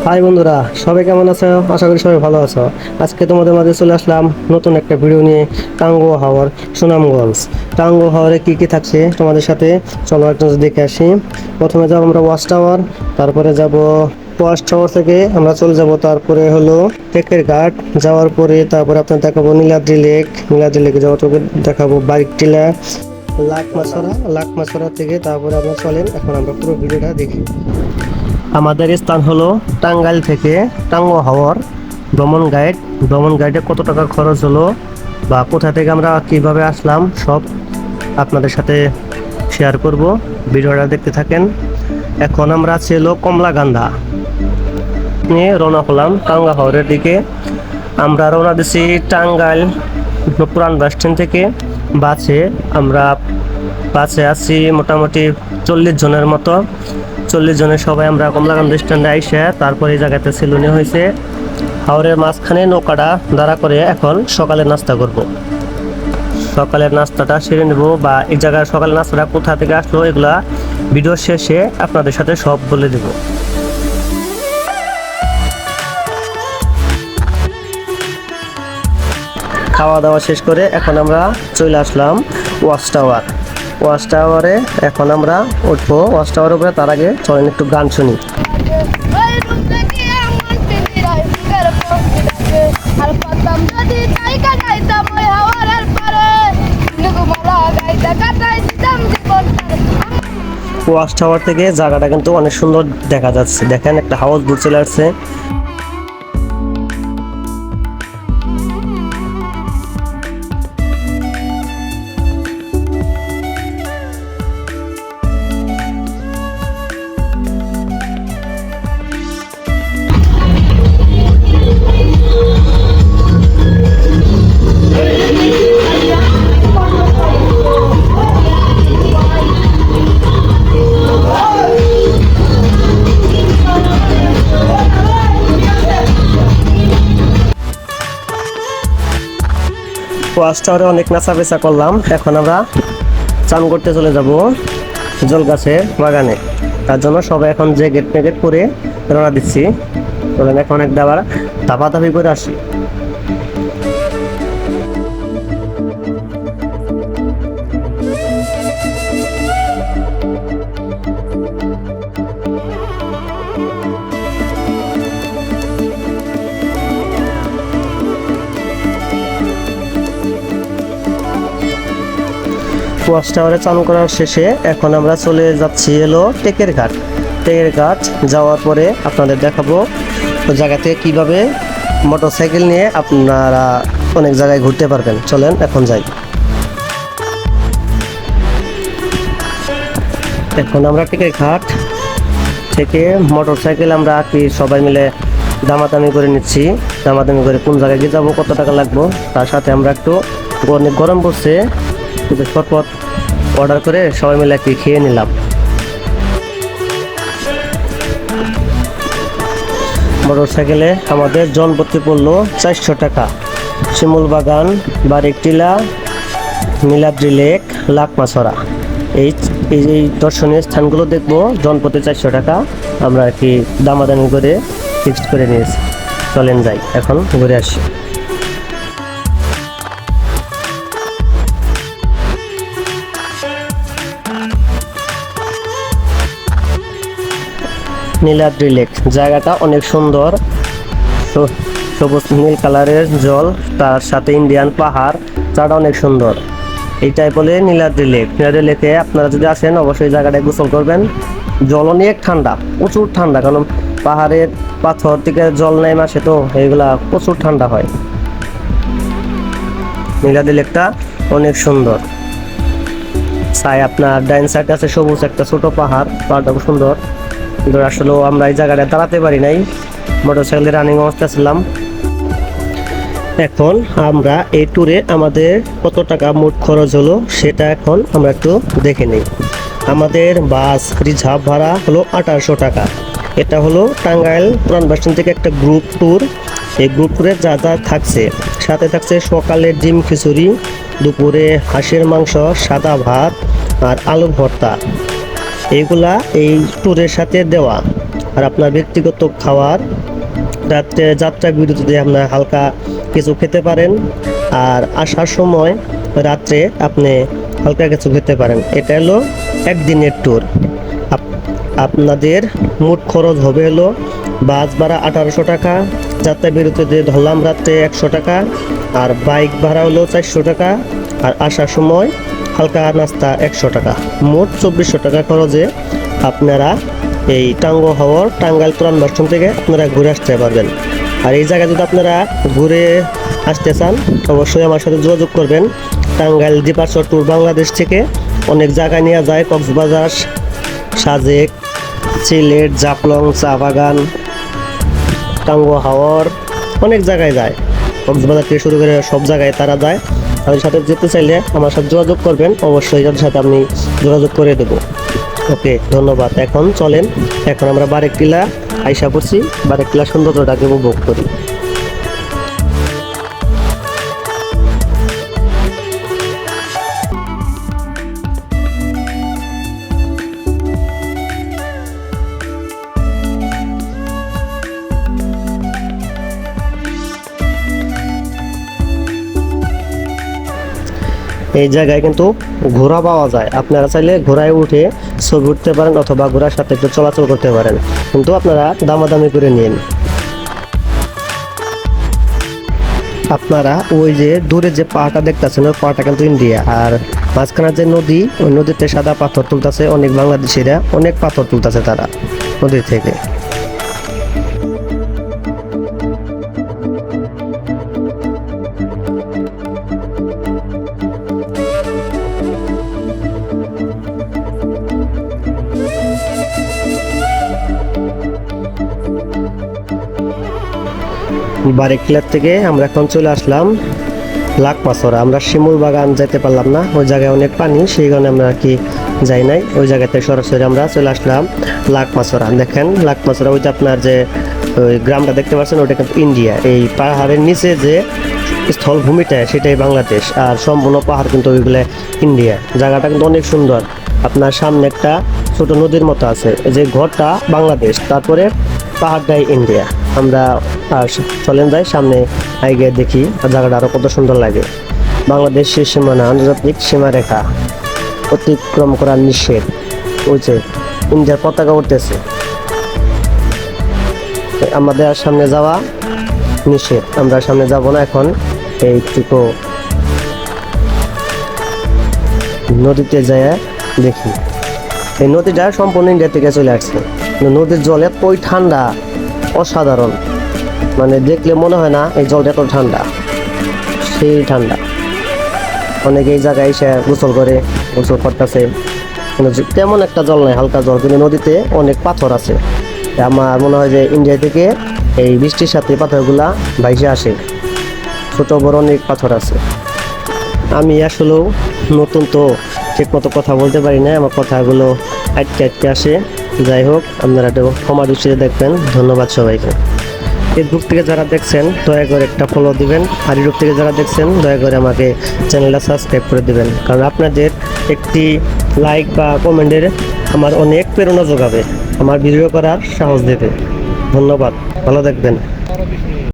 High বন্ধুরা, সবাই কেমন আছো? আশা করি সবাই ভালো আছো। আজকে তোমাদের মাঝে চলে আসলাম নতুন একটা ভিডিও নিয়ে। টাঙ্গুয়া হাওর, সুনামগঞ্জ। টাঙ্গুয়া হাওরে কি কি থাকছে তোমাদের সাথে চলো একটু দেখে আসি। প্রথমে যাবো আমরা ওয়াচ টাওয়ার, তারপরে যাব ওয়াচ টাওয়ার থেকে আমরা চলে যাব, তারপরে হলো টেকের ঘাট। যাওয়ার পরে তারপরে আপনার দেখাবো নীলাদ্রি লেক। নীলাদ্রি লেকে যাওয়ার পরে দেখাবো বাইক টিলা, লাকমাছড়া থেকে। তারপরে আপনার চলেন এখন আমরা পুরো ভিডিওটা দেখি। আমাদের স্থান হলো টাঙ্গাইল থেকে টাঙ্গুয়া হাওর ভ্রমণ গাইডে কত টাকা খরচ হলো বা কোথা থেকে আমরা কিভাবে আসলাম সব আপনাদের সাথে শেয়ার করব। ভিডিওটা দেখতে থাকেন। এখন আমরা আছি হলো কমলাকান্দা নিয়ে রওনা হলাম টাঙ্গুয়া হাওরের দিকে। আমরা রওনা দিছি টাঙ্গাইল পুরান বাস স্ট্যান্ড থেকে আমরা বাসে আছি মোটামুটি 40 জনের মতো। 40 জনের সবাই আমরা কমলাকান্দা স্ট্যান্ডে আইসে তারপরে এই জায়গাতে সেলুনি হয়েছে। হাওরের মাঝখানে নৌকাটা দাঁড়া করে এখন সকালের নাস্তা করব। সকালের নাস্তাটা সেরে নেব, বা এই জায়গায় সকালের নাস্তাটা কোথা থেকে আসলো এগুলা ভিডিও শেষে আপনাদের সাথে সব বলে দেব। খাওয়া দাওয়া শেষ করে এখন আমরা চলে আসলাম ওয়াচ টাওয়ারে এখন আমরা উঠবো ওয়াচ টাওয়ারের উপরে। তার আগে চলেন একটু গান শুনি। ওয়াচ টাওয়ার থেকে জায়গাটা কিন্তু অনেক সুন্দর দেখা যাচ্ছে। দেখেন একটা হাউস বোট চলে আসছে। ওয়াচ টাওয়ারে অনেক নাচাবেচা করলাম। এখন আমরা চান করতে চলে যাব জল গাছের বাগানে। তার জন্য সবাই এখন জ্যাকেট প্যাকেট পরে রওনা দিচ্ছি। চলেন এখন একটা আবার ধাপাধাপি করে আসি। ওয়াচ টাওয়ারে চান করার শেষে এখন আমরা চলে যাচ্ছি হলো টেকের ঘাট যাওয়ার পরে আপনাদের দেখাবো জায়গা থেকে কীভাবে মোটরসাইকেল নিয়ে আপনারা অনেক জায়গায় ঘুরতে পারবেন। চলেন এখন যাই। এখন আমরা টেকের ঘাট থেকে মোটরসাইকেল আমরা কি সবাই মিলে দামাদামি করে নিচ্ছি। দামাদামি করে কোন জায়গায় গিয়ে যাবো, কত টাকা লাগবো। তার সাথে আমরা একটু অনেক গরম পড়ছে, শরবত অর্ডার করে সবাই মিলে একটু খেয়ে নিলাম। মোটরসাইকেলে আমাদের জনপ্রতি পড়লো 400 টাকা। শিমুল বাগান, বারিক টিলা, নীলাদ্রি লেক, লাকমাছড়া এই দর্শনীয় স্থানগুলো দেখবো। জনপ্রতি 400 টাকা আমরা আর কি দামাদামি করে ফিক্সড করে নিয়েছি। চলেন যাই এখন ঘুরে আসি। নীলাদ্রি লেক জায়গাটা অনেক সুন্দর, সবুজ নীল কালারের জল, তার সাথে ইন্ডিয়ান পাহাড়, জায়গাটা অনেক সুন্দর। এইটাই বলে নীলাদ্রি লেক। নীলাদ্রি লেকে আপনারা যদি আসেন অবশ্যই জায়গাটায় গোসল করবেন। জল অনেক ঠান্ডা, প্রচুর ঠান্ডা, কারণ পাহাড়ের পাথর থেকে জল নেমে আসে, তো এইগুলা প্রচুর ঠান্ডা হয়। নীলাদ্রি লেকটা অনেক সুন্দর। আপনার ডাইন সাইডে আছে সবুজ একটা ছোট পাহাড়টা খুব সুন্দর। কিন্তু আসলে আমরা এই জায়গাটা দাঁড়াতে পারি নাই, মোটরসাইকেলে রানিং অবস্থা ছিলাম। এখন আমরা এই ট্যুরে আমাদের কত টাকা মোট খরচ হলো সেটা এখন আমরা একটু দেখে নিই। আমাদের বাস রিজার্ভ ভাড়া হলো 1800 টাকা। এটা হলো টাঙ্গাইল পুরান বাস স্ট্যান্ড থেকে একটা গ্রুপ ট্যুর। এই গ্রুপ ট্যুরে যা যা থাকছে, সাথে থাকছে সকালে ডিম খিচুড়ি, দুপুরে হাঁসের মাংস, সাদা ভাত আর আলু ভর্তা। এইগুলা এই ট্যুরের সাথে দেওয়া। আর আপনার ব্যক্তিগত খাবার রাত্রে যাত্রা বিরতিতে আপনার হালকা কিছু খেতে পারেন, আর আসার সময় রাত্রে আপনি হালকা কিছু খেতে পারেন। এটা হলো একদিনের ট্যুর। আপনাদের মোট খরচ হবে হলো বাস ভাড়া 1800 টাকা, যাত্রা বিরতিতে ধরলাম রাত্রে 100 টাকা, আর বাইক ভাড়া হলো 400 টাকা, আর আসার সময় হালকা নাস্তা 100 টাকা। মোট 2400 টাকা খরচে আপনারা এই টাঙ্গুয়া হাওর টাঙ্গাইল পুরান বাস স্ট্যান্ড থেকে আপনারা ঘুরে আসতে পারবেন। আর এই জায়গায় যদি আপনারা ঘুরে আসতে চান অবশ্যই আমার সাথে যোগাযোগ করবেন। টাঙ্গাইল ডিপার্চার ট্যুর বাংলাদেশ থেকে অনেক জায়গায় নিয়ে যায়, কক্সবাজার, সাজেক, সিলেট, জাফলং, চা বাগান, টাঙ্গুয়া হাওর, অনেক জায়গায় যায়। কক্সবাজার থেকে শুরু করে সব জায়গায় তারা যায়। তাদের সাথে যেতে চাইলে আমার সাথে যোগাযোগ করবেন, অবশ্যই তাদের সাথে আমি যোগাযোগ করে দেবো। ওকে, ধন্যবাদ। এখন চলেন, এখন আমরা বারেকটিলা আইসা পড়ছি, বারেকটিলা সৌন্দর্যটাকে উপভোগ করি। এই জায়গায় কিন্তু ঘোড়া পাওয়া যায়, আপনারা চাইলে ঘোড়ায় উঠে ছবি উঠতে পারেন অথবা ঘোড়ার সাথে একটু চলাচল করতে পারেন, কিন্তু আপনারা দামাদামি করে নিন। আপনারা ওই যে দূরে যে পাহাড়টা দেখতেছেন ওই পাহাড়টা কিন্তু ইন্ডিয়া, আর মাঝখানে যে নদী, ওই নদীতে সাদা পাথর তুলতেছে অনেক বাংলাদেশিরা, অনেক পাথর তুলতেছে তারা নদী থেকে। বারেকটিলার থেকে আমরা এখন চলে আসলাম লাকমাছড়া। আমরা শিমুল বাগান যেতে পারলাম না, ওই জায়গায় অনেক পানি, সেই কারণে আমরা আর কি যাই নাই। ওই জায়গাতে সরাসরি আমরা চলে আসলাম লাকমাছড়া। দেখেন লাকমাছড়া, ওই যে আপনার যে ওই গ্রামটা দেখতে পাচ্ছেন ওটা কিন্তু ইন্ডিয়া। এই পাহাড়ের নিচে যে স্থলভূমিটা সেটাই বাংলাদেশ, আর সম্পূর্ণ পাহাড় কিন্তু ওইগুলো ইন্ডিয়া। জায়গাটা কিন্তু অনেক সুন্দর। আপনার সামনে একটা ছোট নদীর মতো আছে, যে ঘরটা বাংলাদেশ, তারপরে পাহাড়টাই ইন্ডিয়া। আমরা চলেন যাই সামনে, আগে দেখি জায়গাটা আরো কত সুন্দর লাগে। বাংলাদেশের সীমানা আন্তর্জাতিক সীমারেখা অতিক্রম করা নিষেধ। ওই যে ইন্ডিয়ার পতাকা উঠতেছে, আমাদের সামনে যাওয়া নিষেধ, আমরা সামনে যাব না এখন। এইটুকু নদীতে যায় দেখি। এই নদীটা সম্পূর্ণ ইন্ডিয়া থেকে চলে আসছে। নদীর জল এতই ঠান্ডা, অসাধারণ, মানে দেখলে মনে হয় না এই জলটা এত ঠান্ডা, সেই ঠান্ডা। অনেকে এই জায়গায় এসে গোসল করে, গোসল করতেছে, কিন্তু তেমন একটা জল নাই, হালকা জল, কিন্তু নদীতে অনেক পাথর আছে। আমার মনে হয় যে ইন্ডিয়া থেকে এই বৃষ্টির সাথে পাথরগুলা ভাইসে আসে, ছোট বড় অনেক পাথর আছে। আমি আসলেও নতুন তো ঠিক মতো কথা বলতে পারি না, আমার কথাগুলো আটকে আটকে আসে। যাই হোক, আপনারা একটু ক্ষমা দৃষ্টিতে দেখবেন। ধন্যবাদ সবাইকে। ফেসবুক থেকে যারা দেখছেন দয়া করে একটা ফলো দিবেন, আর ইউটিউব থেকে যারা দেখছেন দয়া করে আমাকে চ্যানেলটা সাবস্ক্রাইব করে দিবেন, কারণ আপনাদের একটি লাইক বা কমেন্টের আমার অনেক প্রেরণা যোগাবে, আমার ভিডিও করার সাহস দেবে। ধন্যবাদ, ভালো থাকবেন।